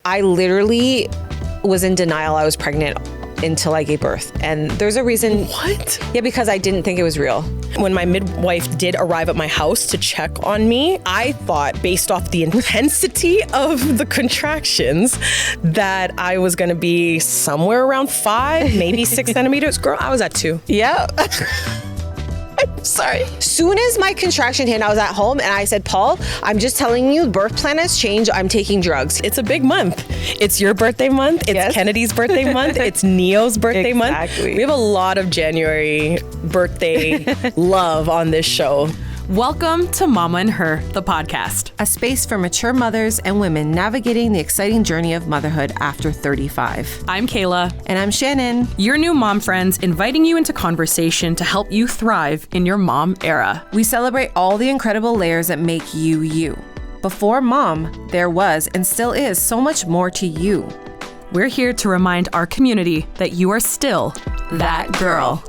I literally was in denial I was pregnant until I gave birth. And there's a reason. What? Yeah, because I didn't think it was real. When my midwife did arrive at my house to check on me, I thought, based off the intensity of the contractions, that I was going to be somewhere around 5, maybe 6 centimeters. Girl, I was at 2. Yeah. Sorry. Soon as my contraction hit, I was at home and I said, Paul, I'm just telling you, birth plan has changed. I'm taking drugs. It's a big month. It's your birthday month. It's Yes. Kennedy's birthday month. It's Neo's birthday month. Exactly. We have a lot of January birthday love on this show. Welcome to Mama and Her, the podcast. A space for mature mothers and women navigating the exciting journey of motherhood after 35. I'm Kayla, And I'm Shannon. your new mom friends, inviting you into conversation to help you thrive in your mom era. We celebrate all the incredible layers that make you, you. Before mom, there was and still is so much more to you. We're here to remind our community that you are still that girl.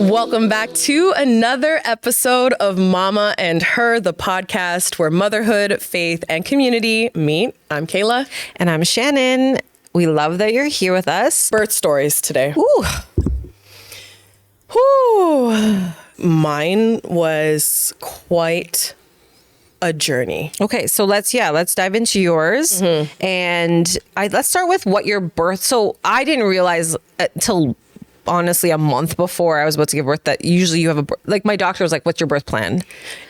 Welcome back to another episode of Mama and Her, the podcast where motherhood, faith, and community meet. I'm Kayla. And I'm Shannon. We love that you're here with us. Birth stories today. Ooh. Whew. Mine was quite a journey. Okay, so let's dive into yours. And let's start with what your birth. So I didn't realize till honestly a month before I was about to give birth that usually you have like my doctor was like, what's your birth plan?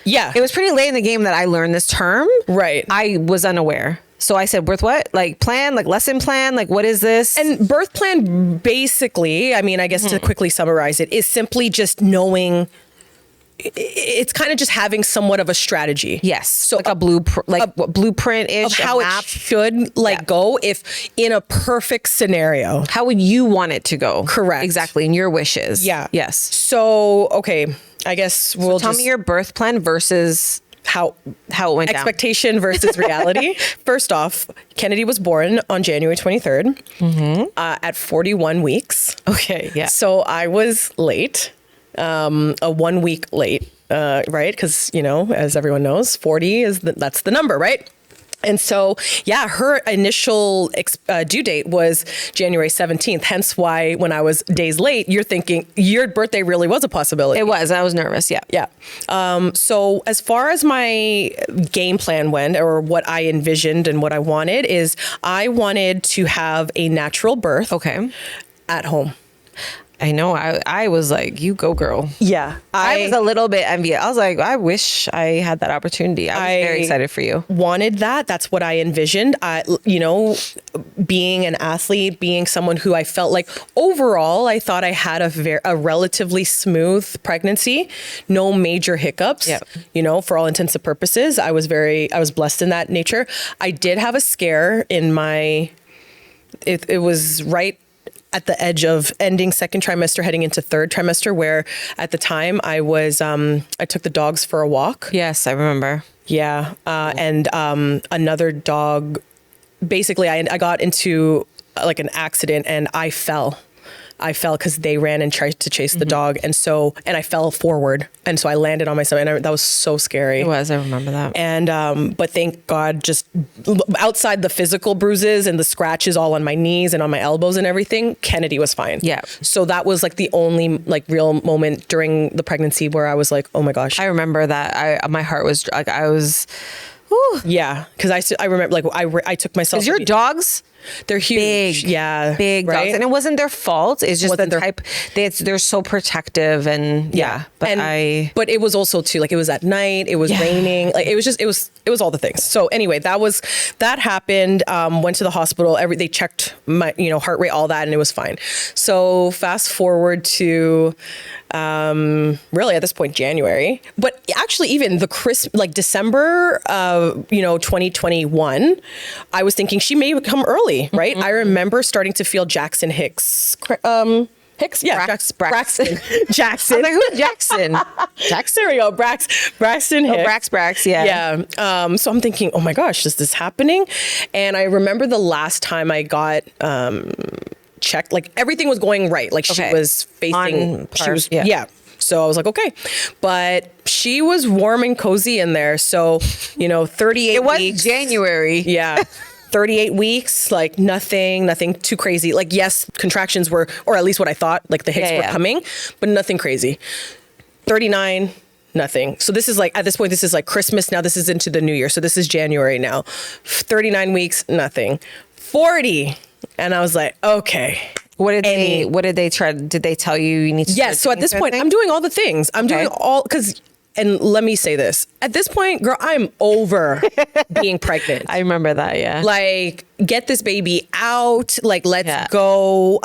Yeah. It was pretty late in the game that I learned this term. Right. I was unaware. So I said, birth what? Like plan, like lesson plan, like what is this? And birth plan basically, I mean, I guess to quickly summarize it, is simply just knowing. It's kind of just having somewhat of a strategy. Yes. So like a blueprint-ish. Of how it should go if in a perfect scenario. How would you want it to go? Correct. Exactly. In your wishes. Yeah. Yes. So, okay, I guess we'll Tell me your birth plan versus how it went down. expectation versus reality. First off, Kennedy was born on January 23rd at 41 weeks. Okay. Yeah. So I was late, a 1 week late, right? Because, as everyone knows, 40 that's the number, right? And so, yeah, her initial due date was January 17th. Hence why when I was days late, you're thinking your birthday really was a possibility. It was. I was nervous. Yeah. Yeah. So as far as my game plan went, or what I envisioned and what I wanted, is I wanted to have a natural birth. Okay. At home. I know. I was like, you go, girl. Yeah. I was a little bit envious. I was like, I wish I had that opportunity. I was very excited for you. Wanted that. That's what I envisioned. Being an athlete, being someone who I felt like overall, I thought I had a relatively smooth pregnancy, no major hiccups. Yeah. For all intents and purposes, I was blessed in that nature. I did have a scare in it was right at the edge of ending second trimester, heading into third trimester, where at the time I took the dogs for a walk. Yes, I remember. Yeah. And another dog, basically I got into like an accident and I fell because they ran and tried to chase the dog. And I fell forward. And so I landed on myself, and that was so scary. It was. I remember that. And, but thank God, just outside the physical bruises and the scratches all on my knees and on my elbows and everything, Kennedy was fine. Yeah. So that was like the only like real moment during the pregnancy where I was like, oh my gosh. I remember that. My heart was like, I was, whew. Yeah. Cause I remember like I took myself. Is your dogs? They're huge. Big, yeah, big right? dogs, and it wasn't their fault. It's just the type. They're so protective, and But it was also too like it was at night. It was raining. Like it was all the things. So anyway, that happened. Went to the hospital. They checked my heart rate, all that, and it was fine. So fast forward to really at this point January, but actually even the December 2021, I was thinking she may come early. Right? I remember starting to feel Jackson Hicks. Hicks? Yeah, Braxton. Jackson. I was like, who's Jackson? Jackson. There we go. Braxton Hicks. Brax. Yeah. Yeah. So I'm thinking, oh my gosh, is this happening? And I remember the last time I got checked, like everything was going right. Like she was facing. Yeah. So I was like, okay. But she was warm and cozy in there. So, 38 It was weeks. January. Yeah. 38 weeks, like nothing too crazy. Like, yes, contractions were, or at least what I thought, like the hits were coming, but nothing crazy. 39, nothing. So this is like, at this point, this is like Christmas. Now this is into the new year. So this is January now. 39 weeks, nothing. 40. And I was like, okay. Did they tell you need to? Yes. So at this point, I'm doing all the things. I'm doing all, and let me say this. At this point, girl, I'm over being pregnant. I remember that, yeah. Like, get this baby out. Like, let's go.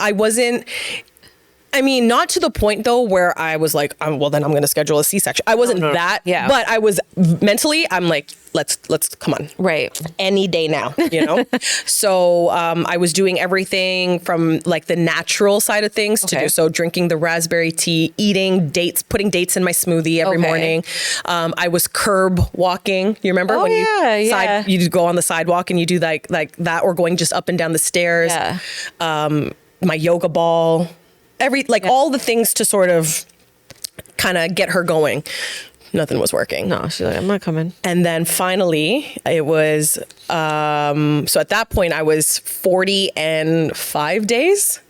Not to the point, though, where I was like, well, then I'm going to schedule a C-section. I wasn't that. Yeah. But I was mentally, I'm like, let's come on. Right. Any day now, So I was doing everything from like the natural side of things to do. So drinking the raspberry tea, eating dates, putting dates in my smoothie every morning. I was curb walking. You remember you go on the sidewalk and you do like that, or going just up and down the stairs. Yeah. My yoga ball. All the things to sort of kind of get her going. Nothing was working. No, she's like, I'm not coming. And then finally it was, so at that point I was 45 days.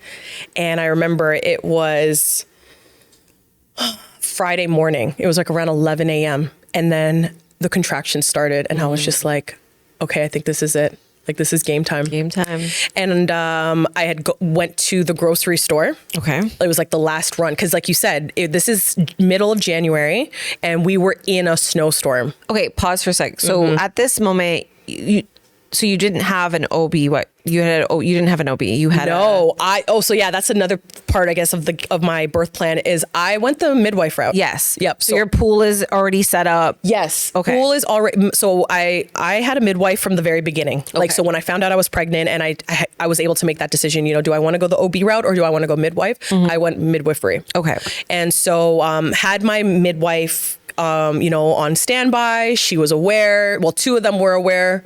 And I remember it was Friday morning. It was like around 11 a.m. And then the contractions started and I was just like, okay, I think this is it. Like, this is game time. Game time. And I had went to the grocery store. Okay. It was like the last run. Because like you said, this is middle of January and we were in a snowstorm. Okay, pause for a sec. So at this moment, you didn't have an OB. What you had? You didn't have an OB. You had so yeah, that's another part, I guess, of my birth plan is I went the midwife route. Yes. Yep. So your pool is already set up. Yes. Okay. Pool is already. So I had a midwife from the very beginning. Like, so when I found out I was pregnant and I was able to make that decision, do I want to go the OB route or do I want to go midwife? I went midwifery. Okay. And so had my midwife on standby. She was aware. Well, two of them were aware,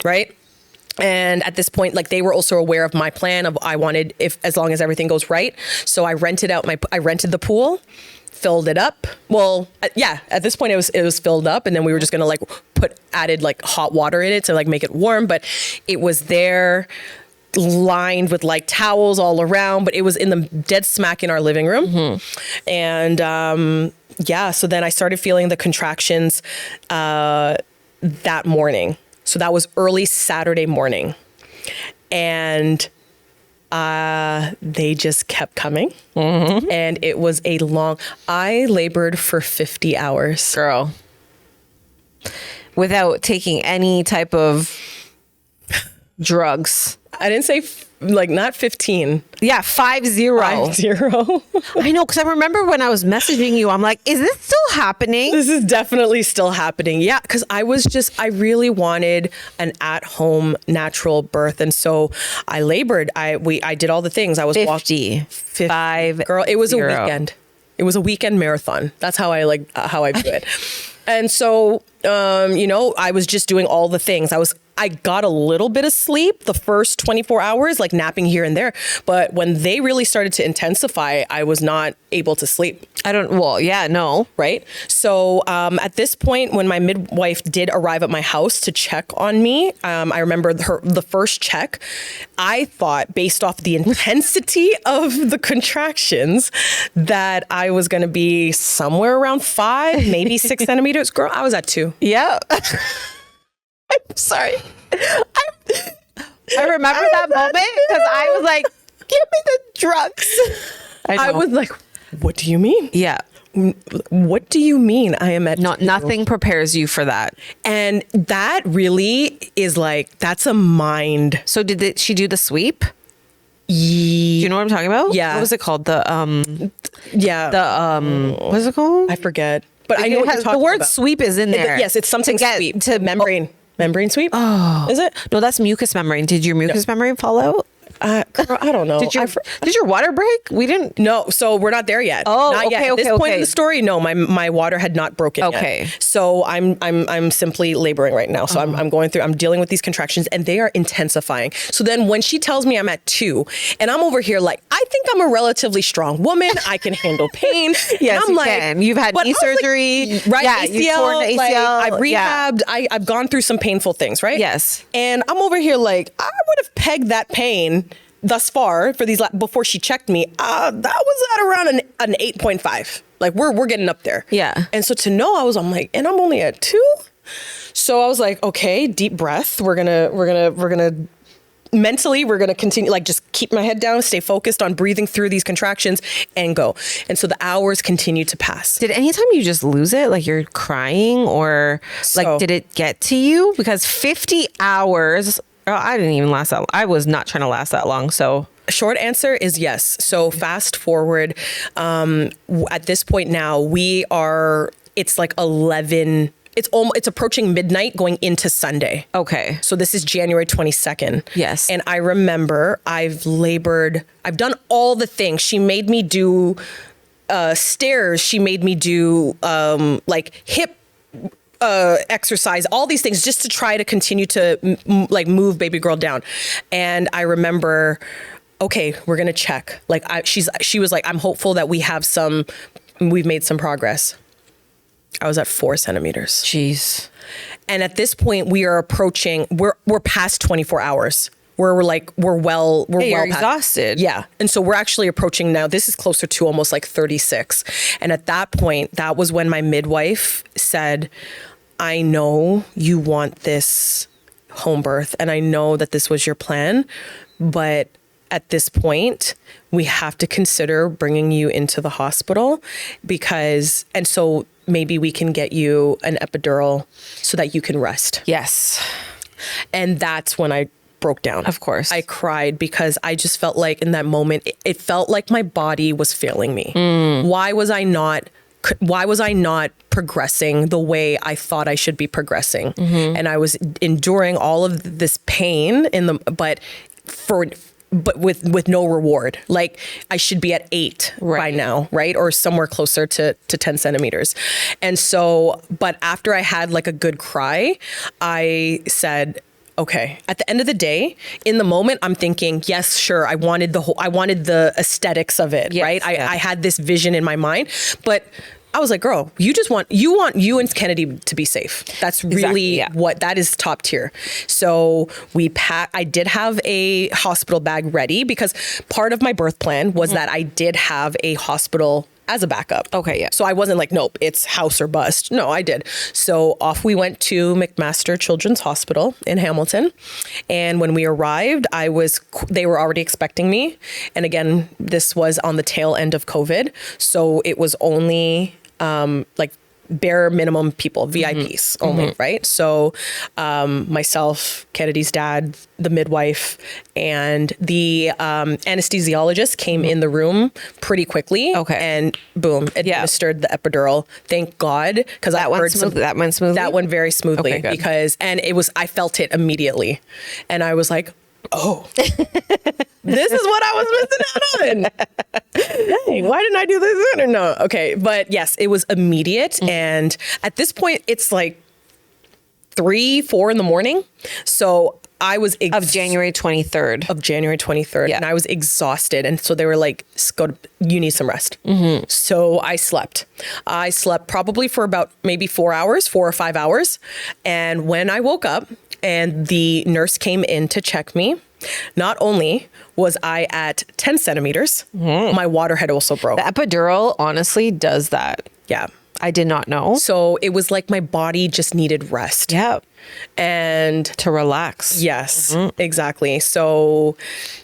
right? And at this point, like, they were also aware of my plan of I wanted, as long as everything goes right. So I rented the pool, filled it up. Well, at this point it was filled up, and then we were just gonna added like hot water in it to like make it warm. But it was there, lined with like towels all around, but it was in the dead smack in our living room. And so then I started feeling the contractions that morning. So that was early Saturday morning. And they just kept coming. And it was I labored for 50 hours. Girl. Without taking any type of drugs. I didn't say not 15. Yeah, 50. 50. I know, because I remember when I was messaging you, I'm like, is this still happening? This is definitely still happening. Yeah, because I really wanted an at-home natural birth. And so I labored. I did all the things. I was 50. 50. Girl, it was a weekend. It was a weekend marathon. That's how I do it. And so, I was just doing all the things. I got a little bit of sleep the first 24 hours, like napping here and there. But when they really started to intensify, I was not able to sleep. Right? So at this point, when my midwife did arrive at my house to check on me, I remember the first check, I thought, based off the intensity of the contractions, that I was going to be somewhere around 5, maybe 6 centimeters. Girl, I was at 2. Yeah. I'm sorry. I remember that moment because I was like, give me the drugs. I was like, what do you mean? Yeah. What do you mean I am at nothing prepares you for that. And that really is that's a mind. So did she do the sweep? Do you know what I'm talking about? Yeah. What was it called? What is it called? I forget. But I know what you're talking the word about. Sweep is in there. Yes, it's something sweep. To membrane. Membrane sweep? Oh. Is it? No, that's mucous membrane. Did your mucous membrane fall out? Girl, I don't know. Did your water break? We didn't. No, so we're not there yet. Oh, not yet. okay, At this okay, point in okay. the story, no, my water had not broken Okay. yet. So I'm simply laboring right now. So I'm dealing with these contractions and they are intensifying. So then when she tells me I'm at 2 and I'm over here like, I think I'm a relatively strong woman. I can handle pain. Yes, I'm you like, can. You've had but knee I was like, surgery. right? Yeah, ACL, you torn the like, ACL. I've Yeah. rehabbed. I've gone through some painful things, right? Yes. And I'm over here like, I would have pegged that pain thus far for these before she checked me. That was at around an 8.5. Like we're getting up there. Yeah. And so to know, I'm like, and I'm only at 2. So I was like, okay, deep breath. We're gonna mentally, we're going to continue, like just keep my head down, stay focused on breathing through these contractions and go. And so the hours continue to pass. Did anytime you just lose it, like you're crying or like, did it get to you? Because 50 hours, I didn't even last that long. I was not trying to last that long. So short answer is yes. So fast forward, at this point now it's like 11, it's approaching midnight going into Sunday. Okay. So this is January 22nd. Yes. And I remember I've done all the things. She made me do stairs. She made me do like hip exercise, all these things just to try to continue to like move baby girl down. And I remember, okay, we're going to check. Like she was like, I'm hopeful that we've made some progress. I was at 4 centimeters. Jeez. And at this point we are approaching, we're past 24 hours. We're well past, exhausted. Yeah. And so we're actually approaching now, this is closer to almost like 36. And at that point, that was when my midwife said, I know you want this home birth and I know that this was your plan, but at this point, we have to consider bringing you into the hospital and so maybe we can get you an epidural so that you can rest. Yes. And that's when I broke down. Of course. I cried because I just felt like in that moment, it felt like my body was failing me. Why was I not progressing the way I thought I should be progressing? And I was enduring all of this pain but with no reward. Like I should be at 8 by now, right? Or somewhere closer to 10 centimeters. And so, but after I had like a good cry, I said, okay, at the end of the day, in the moment, I'm thinking, yes, sure. I wanted the aesthetics of it, right? I had this vision in my mind, but I was like, girl, you want you and Kennedy to be safe. That's really what that is top tier. So I did have a hospital bag ready because part of my birth plan was that I did have a hospital as a backup. Okay, yeah. So I wasn't like, nope, it's house or bust. No, I did. So off we went to McMaster Children's Hospital in Hamilton. And when we arrived, they were already expecting me. And again, this was on the tail end of COVID. So it was only like bare minimum people, VIPs only, right? So myself, Kennedy's dad, the midwife, and the anesthesiologist came in the room pretty quickly. Okay. And boom, administered the epidural. Thank God, because that went smoothly. That went very smoothly. Okay, good. I felt it immediately, and I was like, oh, this is what I was missing out on. Hey, why didn't I do this sooner? No, okay, but yes, it was immediate, and at this point, it's like 3-4 in the morning. So I was of January 23rd. and I was exhausted, and so they were like, you need some rest. So I slept probably for about maybe 4 or 5 hours, and when I woke up and the nurse came in to check me, not only was I at 10 centimeters, my water had also broke. The epidural honestly does that. Yeah. I did not know. So it was like my body just needed rest. Yeah. And to relax. Yes, exactly. So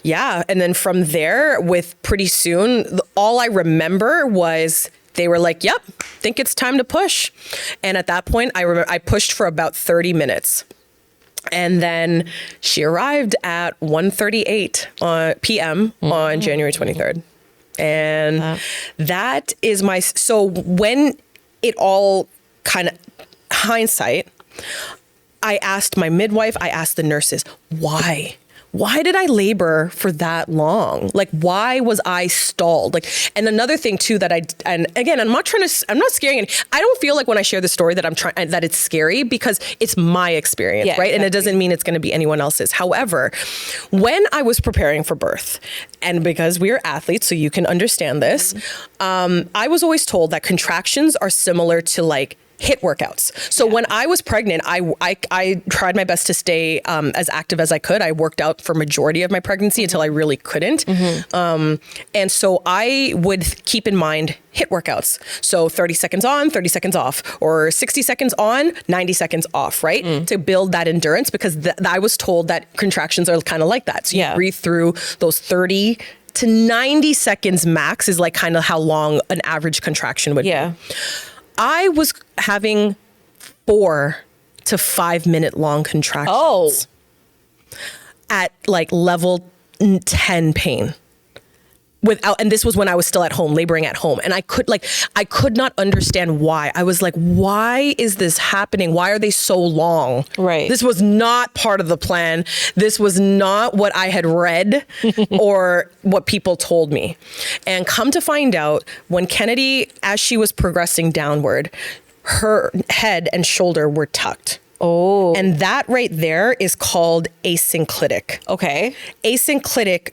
yeah. And then from there, with pretty soon, all I remember was they were like, yep, think it's time to push. And at that point, I remember I pushed for about 30 minutes. And then she arrived at 1:38 p.m. on January 23rd. And that is so when it all kind of hindsight, I asked my midwife, I asked the nurses, why why did I labor for that long? Like, why was I stalled? Like, and another thing too and again, I'm not scaring any. I don't feel like when I share the story that it's scary, because it's my experience, right? Exactly. And it doesn't mean it's going to be anyone else's. However, when I was preparing for birth, and because we are athletes, so you can understand this, I was always told that contractions are similar to like HIIT workouts. So when I was pregnant, I tried my best to stay as active as I could. I worked out for majority of my pregnancy until I really couldn't. And so I would keep in mind HIIT workouts. So 30 seconds on, 30 seconds off, or 60 seconds on, 90 seconds off, right? To build that endurance, because I was told that contractions are kind of like that. So you breathe through those 30 to 90 seconds max is like kind of how long an average contraction would be. I was having 4 to 5 minute long contractions at like level 10 pain. And this was when I was still at home, laboring at home. And I could not understand why. I was like, why is this happening? Why are they so long? Right. This was not part of the plan. This was not what I had read or what people told me. And come to find out, when Kennedy, as she was progressing downward, her head and shoulder were tucked. Oh. And that right there is called asynclitic. Okay. Asynclitic,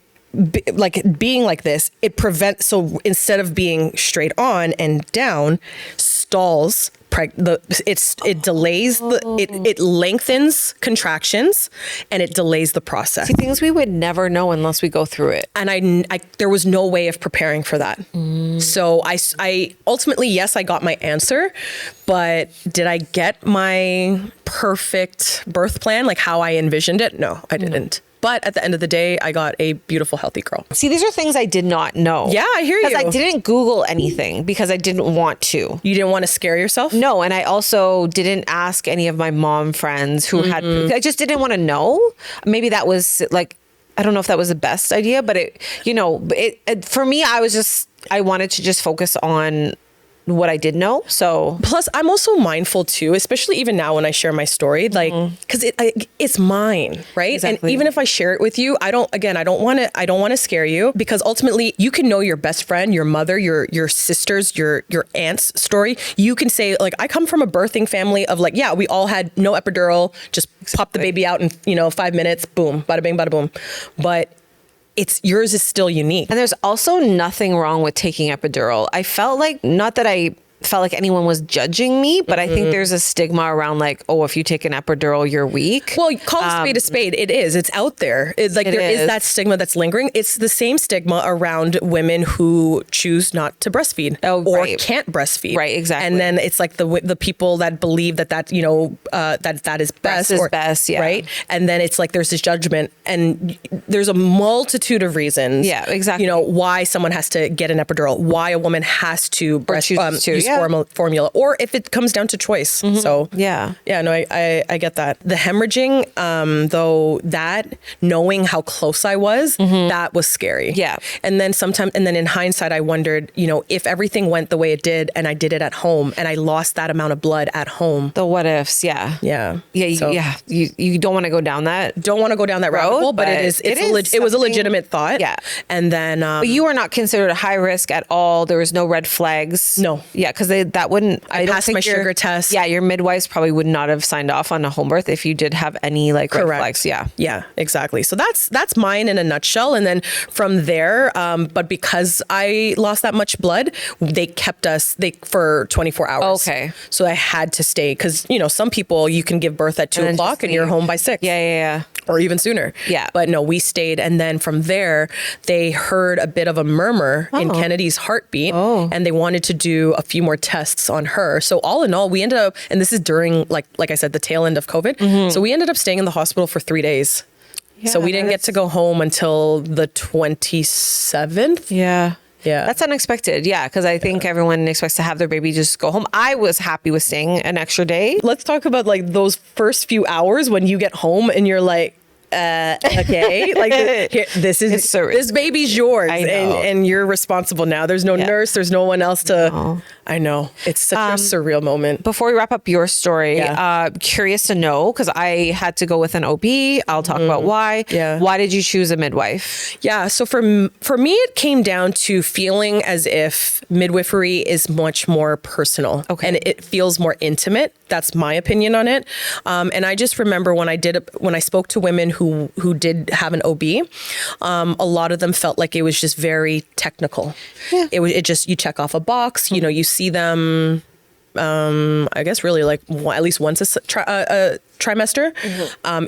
like being like this, it prevents, so instead of being straight on and down, stalls it delays it lengthens contractions, and it delays the process. See, things we would never know unless we go through it. And I there was no way of preparing for that. So I ultimately, yes, I got my answer, but did I get my perfect birth plan, like how I envisioned it? No, I didn't. But at the end of the day, I got a beautiful, healthy girl. See, these are things I did not know. Yeah, I hear you. Because I didn't Google anything because I didn't want to. You didn't want to scare yourself? No, and I also didn't ask any of my mom friends who had, I just didn't want to know. Maybe that was like, I don't know if that was the best idea, but for me, I wanted to just focus on what I did know. So plus I'm also mindful too, especially even now when I share my story, like, cause it's mine, right? Exactly. And even if I share it with you, I don't want to scare you, because ultimately you can know your best friend, your mother, your sisters, your aunt's story. You can say like, I come from a birthing family of like, yeah, we all had no epidural, just pop the baby out in 5 minutes, boom, bada bing, bada boom. But yours is still unique. And there's also nothing wrong with taking epidural. I felt like, not that I felt like anyone was judging me, but I think there's a stigma around like, oh, if you take an epidural, you're weak. Well, call a spade a spade. It is. It's out there. It's like there is that stigma that's lingering. It's the same stigma around women who choose not to breastfeed or can't breastfeed. Right, exactly. And then it's like the people that believe that that is best. Is best, yeah. Right. And then it's like there's this judgment, and there's a multitude of reasons. Yeah, exactly. Why someone has to get an epidural, why a woman has to use formula, or if it comes down to choice. So no, I get that. The hemorrhaging, though, that knowing how close I was, that was scary. Yeah. And then in hindsight, I wondered, if everything went the way it did, and I did it at home, and I lost that amount of blood at home. The what ifs, yeah. You don't want to go down that. Don't want to go down that rabbit hole, but it was a legitimate thought. Yeah. And then, but you were not considered a high risk at all. There was no red flags. No. Yeah, because that wouldn't. I passed my sugar test. Yeah, your midwives probably would not have signed off on a home birth if you did have any like red flags. Yeah. Yeah, exactly. So that's mine in a nutshell. And then from there, but because I lost that much blood, they kept us for 24 hours. Okay. So I had to stay, because some people you can give birth at 2 o'clock and you're home by 6. Yeah. Or even sooner. Yeah. But no, we stayed. And then from there, they heard a bit of a murmur in Kennedy's heartbeat. And they wanted to do a few more tests on her. So all in all, we ended up, and this is during, like I said, the tail end of COVID. So we ended up staying in the hospital for 3 days. Yeah, so we didn't get to go home until the 27th. Yeah. Yeah. That's unexpected. Yeah. Because I think everyone expects to have their baby just go home. I was happy with staying an extra day. Let's talk about like those first few hours when you get home and you're like, okay, like this baby's yours, and you're responsible now. There's no nurse. There's no one else to. I know, it's such a surreal moment. Before we wrap up your story, curious to know, because I had to go with an OB. I'll talk about why. Yeah. Why did you choose a midwife? Yeah. So for me, it came down to feeling as if midwifery is much more personal. Okay. And it feels more intimate. That's my opinion on it. And I just remember when I spoke to women who did have an OB, a lot of them felt like it was just very technical. Yeah. It just, you check off a box, you know, you see them, I guess really like at least once a trimester,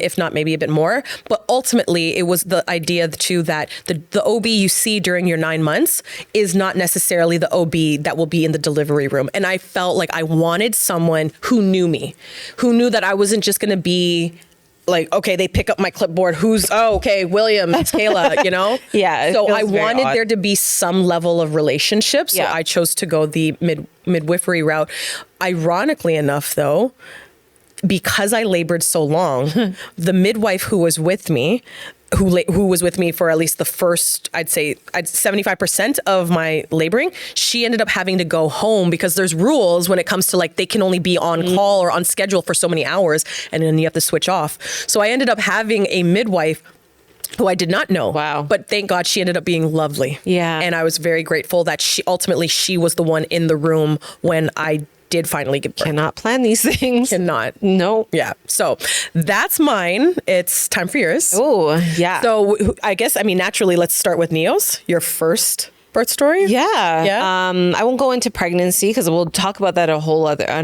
if not maybe a bit more. But ultimately, it was the idea too that the OB you see during your 9 months is not necessarily the OB that will be in the delivery room. And I felt like I wanted someone who knew me, who knew that I wasn't just going to be like, okay, they pick up my clipboard. Okay, William, it's Kayla, you know? Yeah. So I wanted there to be some level of relationship. So I chose to go the midwifery route. Ironically enough, though, because I labored so long, the midwife who was with me, who was with me for at least the first, I'd say 75% of my laboring, she ended up having to go home because there's rules when it comes to like, they can only be on call or on schedule for so many hours, and then you have to switch off. So I ended up having a midwife who I did not know. Wow. But thank God she ended up being lovely. Yeah. And I was very grateful that she was the one in the room when I did finally give birth. Cannot plan these things. Cannot. No. Yeah. So that's mine. It's time for yours. Oh, yeah. So I guess, naturally, let's start with Neo's, your first birth story. Yeah. I won't go into pregnancy because we'll talk about that on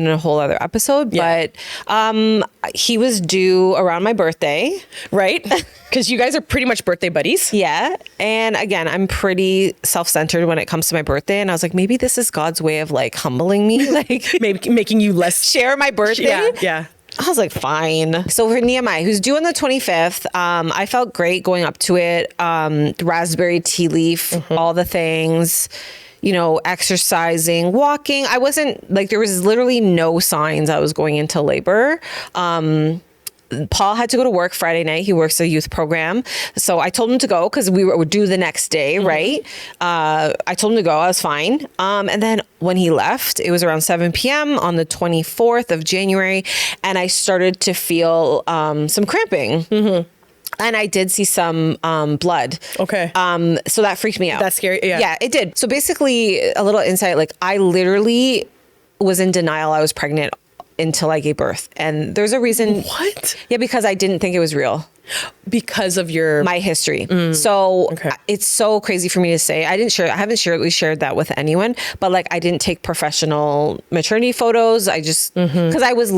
a whole other episode. Yeah. But he was due around my birthday. Right? Because you guys are pretty much birthday buddies. Yeah. And again, I'm pretty self-centered when it comes to my birthday. And I was like, maybe this is God's way of like humbling me, like maybe making you less share my birthday. Yeah. I was like, fine. So for Nehemiah, who's due on the 25th, I felt great going up to it. Raspberry tea leaf, all the things, you know, exercising, walking. I wasn't like, there was literally no signs I was going into labor. Paul had to go to work Friday night. He works a youth program. So I told him to go because we were due the next day, right? I told him to go. I was fine. And then when he left, it was around 7 p.m. on the 24th of January. And I started to feel some cramping. And I did see some blood. Okay. So that freaked me out. That's scary. Yeah. Yeah, it did. So basically, a little insight, like I literally was in denial I was pregnant until I gave birth. And there's a reason. What? Yeah, because I didn't think it was real. Because of my history. So it's so crazy for me to say. I haven't shared that with anyone, but like I didn't take professional maternity photos. I just, because I was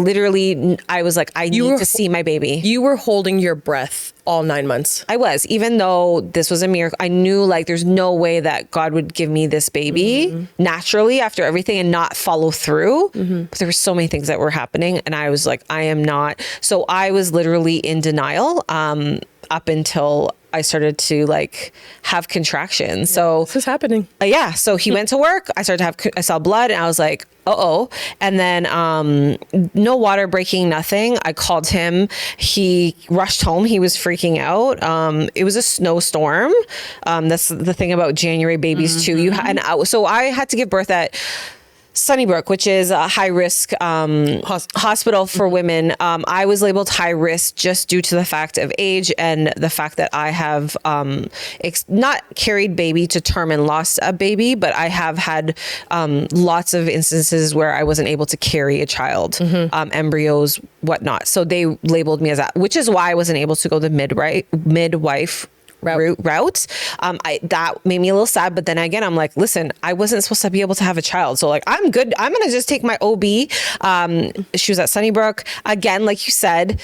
like, I need to see my baby. You were holding your breath all 9 months. I was, even though this was a miracle, I knew like there's no way that God would give me this baby naturally after everything and not follow through. But there were so many things that were happening and I was like, I am not. So I was literally in denial up until I started to like have contractions. So this is happening. So he went to work. I saw blood and I was like, uh-oh. And then no water breaking, nothing. I called him. He rushed home. He was freaking out. It was a snowstorm. That's the thing about January babies too. So I had to give birth at Sunnybrook, which is a high risk hospital for women. I was labeled high risk just due to the fact of age and the fact that I have not carried baby to term and lost a baby, but I have had lots of instances where I wasn't able to carry a child, embryos, whatnot. So they labeled me as that, which is why I wasn't able to go the midwife route. That made me a little sad, but then again, I'm like, listen, I wasn't supposed to be able to have a child. So like, I'm good. I'm going to just take my OB. She was at Sunnybrook. Again, like you said,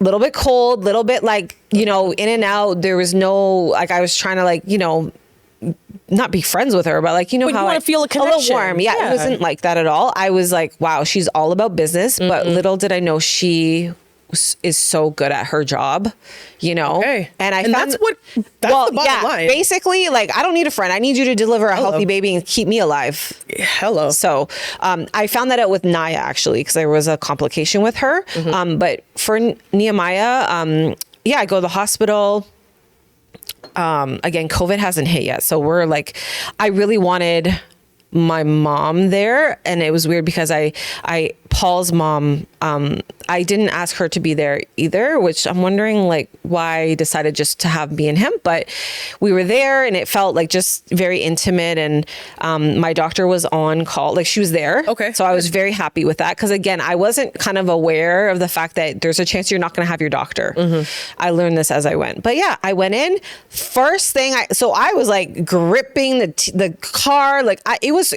a little bit cold, little bit like, you know, in and out. There was no, like, I was trying to like, you know, not be friends with her, but like, you know, how I feel a connection. A little warm. Yeah, it wasn't like that at all. I was like, wow, she's all about business, but little did I know she is so good at her job, you know. Okay. And that's the bottom line. Basically, like, I don't need a friend. I need you to deliver a healthy baby and keep me alive. Hello. So I found that out with Naya, actually, because there was a complication with her. But for Nehemiah, I go to the hospital. Again, COVID hasn't hit yet. So we're like, I really wanted my mom there. And it was weird because Paul's mom, I didn't ask her to be there either, which I'm wondering like why I decided just to have me and him, but we were there and it felt like just very intimate. And my doctor was on call, like she was there. Okay. So I was very happy with that. Cause again, I wasn't kind of aware of the fact that there's a chance you're not going to have your doctor. I learned this as I went, but yeah, I went in first thing. I was like gripping the car. Like I was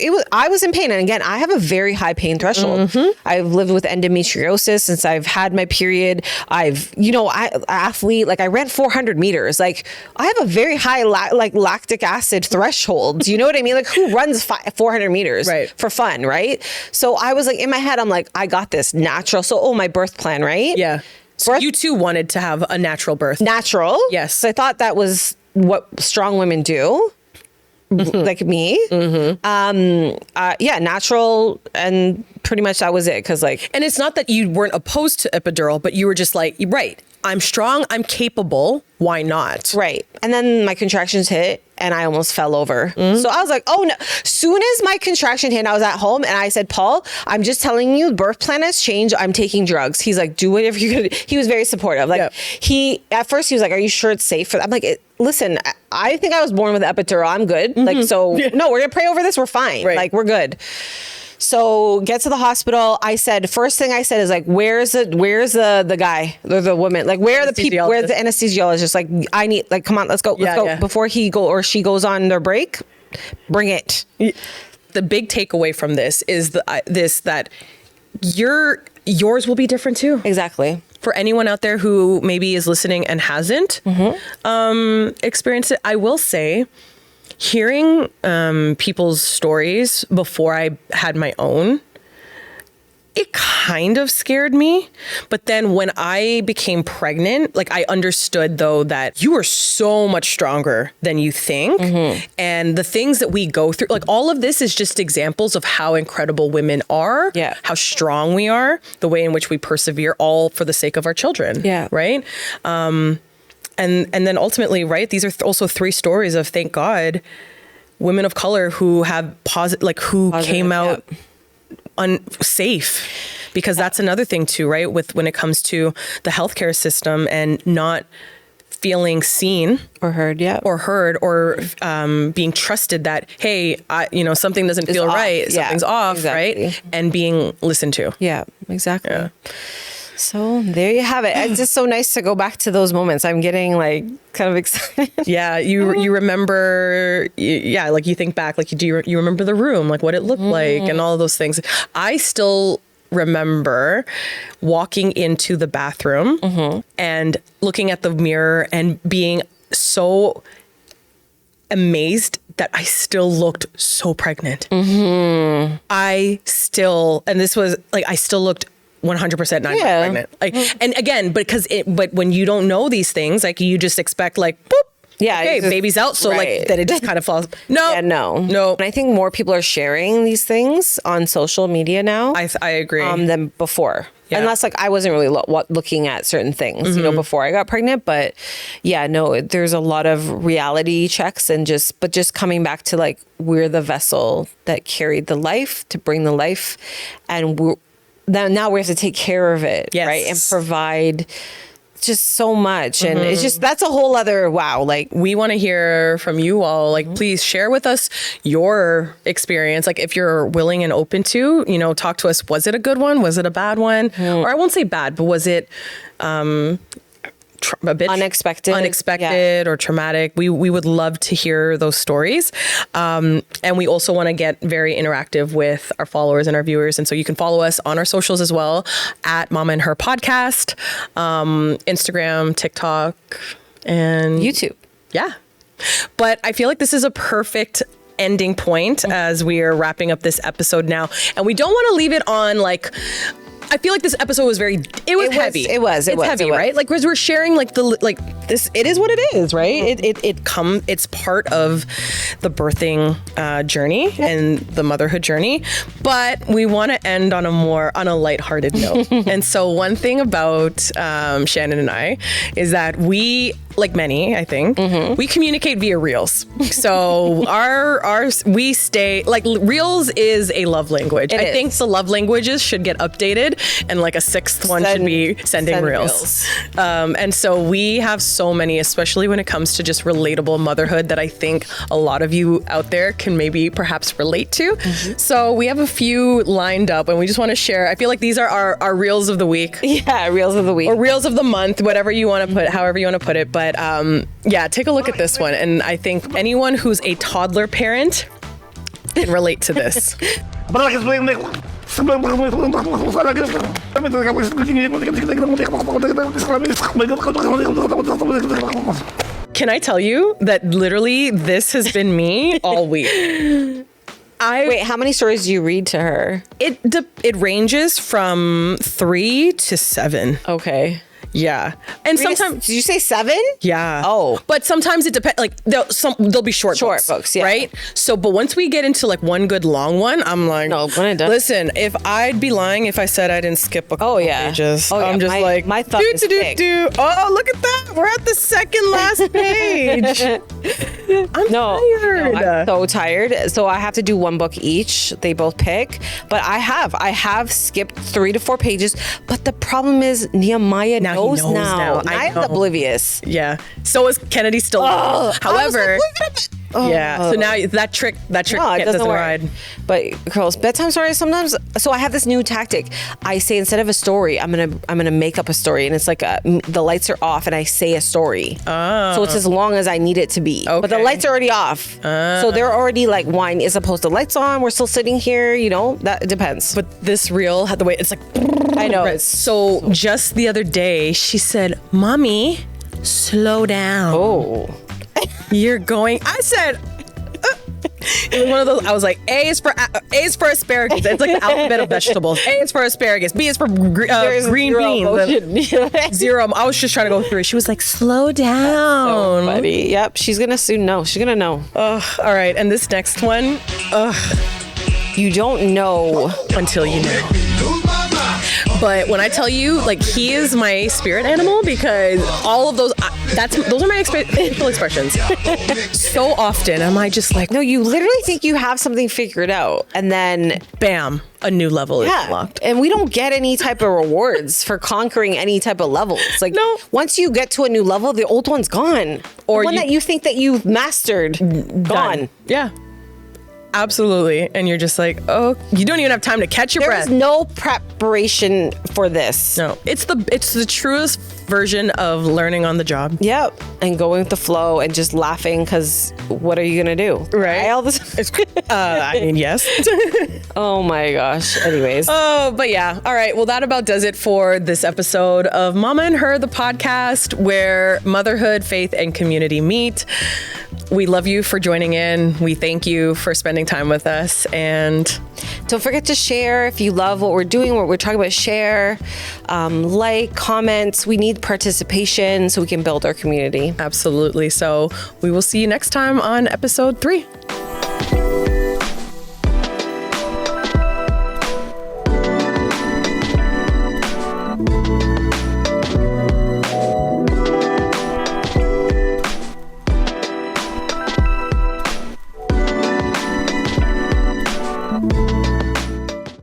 in pain. And again, I have a very high pain threshold. I've lived with endometriosis since I've had my period. Athlete, like I ran 400 meters. Like I have a very high lactic acid threshold. Do you know what I mean? Like who runs 400 meters for fun, right? So I was like in my head, I'm like, I got this natural. So, my birth plan, right? Yeah. So you too wanted to have a natural birth. Natural. Yes. So I thought that was what strong women do. Like me. Natural, and pretty much that was it. Cause like, and it's not that you weren't opposed to epidural, but you were just like, right, I'm strong, I'm capable, why not? Right. And then my contractions hit and I almost fell over. So I was like, oh no. Soon as my contraction hit, I was at home and I said, Paul, I'm just telling you, birth plan has changed. I'm taking drugs. He's like, do whatever you could. He was very supportive. Like at first he was like, are you sure it's safe? I'm like, listen, I think I was born with an epidural. I'm good. Like, so no, we're gonna pray over this. We're fine. Right. Like we're good. So get to the hospital. First thing I said is like, where's the guy or the woman? Like, where are the people? Where's the anesthesiologist? Like, I need, like, come on, let's go. Before he or she goes on their break, bring it. The big takeaway from this is that yours will be different too. Exactly. For anyone out there who maybe is listening and hasn't experienced it, I will say, hearing people's stories before I had my own, it kind of scared me. But then when I became pregnant, like I understood though that you are so much stronger than you think. And the things that we go through, like all of this is just examples of how incredible women are, how strong we are, the way in which we persevere, all for the sake of our children. Yeah. Right. And then ultimately, right, these are also 3 stories of, thank God, women of color who have came out unsafe, because that's another thing too, right? When it comes to the healthcare system and not feeling seen or heard, or being trusted that, hey, something doesn't feel right, something's off, right? And being listened to. Yeah, exactly. Yeah. So there you have it. It's just so nice to go back to those moments. I'm getting like kind of excited. Yeah, you remember, like you think back, like you remember the room, like what it looked like and all of those things. I still remember walking into the bathroom and looking at the mirror and being so amazed that I still looked so pregnant. I still looked 100% not pregnant. Like, and again, but when you don't know these things, like you just expect like, boop, okay, baby's out. So like that it just kind of falls. No. And I think more people are sharing these things on social media now. I agree. Than before. Yeah. Unless like I wasn't really looking at certain things, before I got pregnant. But there's a lot of reality checks and just coming back to like, we're the vessel that carried the life to bring the life. And now we have to take care of it, right? And provide just so much. And it's just, that's a whole other, wow. Like we want to hear from you all, like, please share with us your experience. Like if you're willing and open to, talk to us. Was it a good one? Was it a bad one? Or I won't say bad, but was it, a bit unexpected or traumatic? We would love to hear those stories. And we also want to get very interactive with our followers and our viewers. And so you can follow us on our socials as well at Mama and Her Podcast, Instagram, TikTok, and YouTube. Yeah. But I feel like this is a perfect ending point as we are wrapping up this episode now. And we don't want to leave it on like I feel like this episode was heavy. It was heavy, right? Like, because we're sharing like this, it is what it is, right? It's part of the birthing journey and the motherhood journey, but we want to end on a lighthearted note. And so one thing about Shannon and I is that we, like many, I think, we communicate via reels. So we stay, like, reels is a love language. I think the love languages should get updated, and like a sixth one should be sending reels. And so we have so many, especially when it comes to just relatable motherhood, that I think a lot of you out there can maybe perhaps relate to. So we have a few lined up, and we just want to share. I feel like these are our reels of the week. Yeah, reels of the week. Or reels of the month, whatever you want to put, however you want to put it. But yeah, take a look at this one. And I think anyone who's a toddler parent can relate to this. Can I tell you that literally this has been me all week? Wait, how many stories do you read to her? It ranges from 3 to 7. Okay. Yeah. And sometimes... Did you say 7? Yeah. Oh. But sometimes it depends. Like, they'll be short books, yeah. Right? So, but once we get into like one good long one, I'm like, no, when I'm done. Listen, if I'd be lying if I said I didn't skip a couple pages. I'm just like, my thumb is thick. Oh, look at that. We're at the second last page. I'm tired. I'm so tired. So I have to do one book each. They both pick. But I have skipped 3 to 4 pages. But the problem is Nehemiah knows now. I'm oblivious. Yeah. So is Kennedy still. However, so now that trick doesn't ride. But girls, bedtime stories sometimes. So I have this new tactic. I say, instead of a story, I'm gonna make up a story, and it's like the lights are off, and I say a story. So it's as long as I need it to be. But the lights are already off, so they're already like, wine is opposed to lights on. We're still sitting here. You know, that depends. But this reel had the way it's like. I know. So just the other day, she said, "Mommy, slow down." Oh. You're going. I said, it was one of those. I was like, A is for asparagus. It's like the alphabet of vegetables. A is for asparagus. B is for green beans. 0. I was just trying to go through. She was like, slow down. So funny. Yep. She's gonna soon know. She's gonna know. All right. And this next one, you don't know until you know. But when I tell you, like, he is my spirit animal, because all of those, those are my facial expressions. So often am I just like, no, you literally think you have something figured out, and then bam, a new level is unlocked. And we don't get any type of rewards for conquering any type of levels. Like, no. Once you get to a new level, the old one's gone. Or the one that you think that you've mastered, gone. Yeah. Absolutely. And you're just like, oh, you don't even have time to catch your breath. There's no preparation for this. No. It's the truest version of learning on the job. Yep. And going with the flow and just laughing, because what are you going to do? Right. All this. I mean, yes. Oh my gosh. Anyways. Oh, but yeah. All right. Well, that about does it for this episode of Mama and Her, the podcast where motherhood, faith, and community meet. We love you for joining in. We thank you for spending time with us. And don't forget to share if you love what we're doing, what we're talking about. Share, like, comments. We need participation so we can build our community. Absolutely. So we will see you next time on episode 3.